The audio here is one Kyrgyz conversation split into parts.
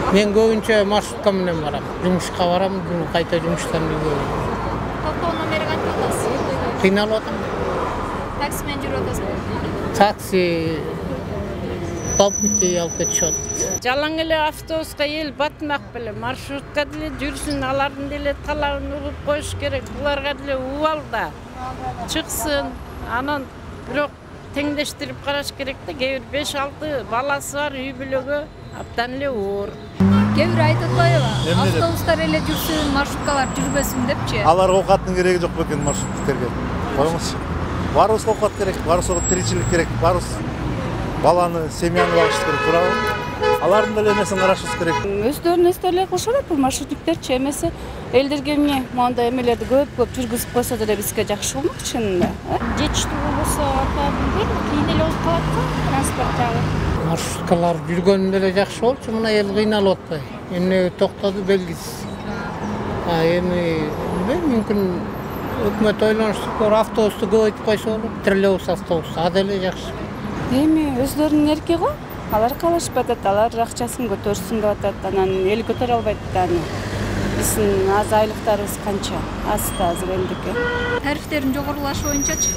Мен көбүнчө маршрутка менен барам. Жумушка барам, кайта жумуштан үйгө. Токтоо номери кантип атасыз? Кыйналып атам. Такси менен жүрүп атасызбы? Такси Талпыты алып кетишет. Жалаң эле автобуска эл батмак беле, маршрутка деле жүрсүн, алардын деле талабын угуп коюш керек. Буларга деле убал да чыксын. Анан бирок теңдештирип караш керек да. Кээ бир 5-6 баласы бар үй бүлөгө абдан эле оор. Кээ бир айтып атпайбы? Автобустар эле жүрсүн, маршруткалар жүрбөсүн депчи. Аларга оокаттын кереги жок бекен маршруттерге. Коюңузчу. Баарыбызга оокат керек, баарыбызга тиричилик керек, баарыбыз баланы, семьяны багыш керек, туурабы? Алардын деле эмесин карашыбыз керек. Өздөрүнүн эстери эле кылышып атат бул маршрутниктерчи, эмесе элдерге эмне моундай эмелерди көп жүргүзүп койсо деле бизге жакшы болмок чынында. Жетиштүү болбосо атабын кийин эле болуп калат да транспорт жагы. Маршруткалар жүргөнүндө эле жакшы болчу, мына эл кыйналып атпай. Эмне токтоду белгисиз. Эми мүмкүн өкмөт ойлонуштук бар, автобусту көбөйтүп койсо болот, троллейбус автобус, а деле жакшы. Эми өздөрүнүн эрки го. Алар калышып атат, алар акчасын көтөрсүн деп атат, анан эл көтөрө албайт да аны. Биздин аз айлыктарыбыз канча? Аз да азыр элдики. Тарифтердин жогорулашы боюнчачы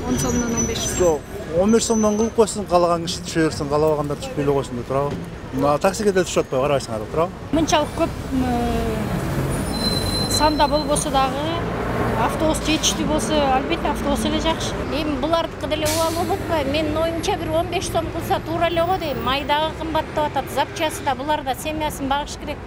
10 сомдон 15 сом. Жок, 15 сомдон кылып койсун, каалаган киши түшө берсин, каалабагандар түшпөй эле койсун деп туурабы? Мына таксиге да түшүп атпайбы, карабайсыңарбы, туурабы? Мынчалык көп санда болбосо дагы автобус жетиштүү болсо, албетте автобус эле жакшы. Эми булардыкы деле убал болуп атпайбы? Менин оюмча бир 15 сом кылса туура эле го дейм. Май дагы кымбаттап атат, запчасы да, булар да семьясын багыш керек.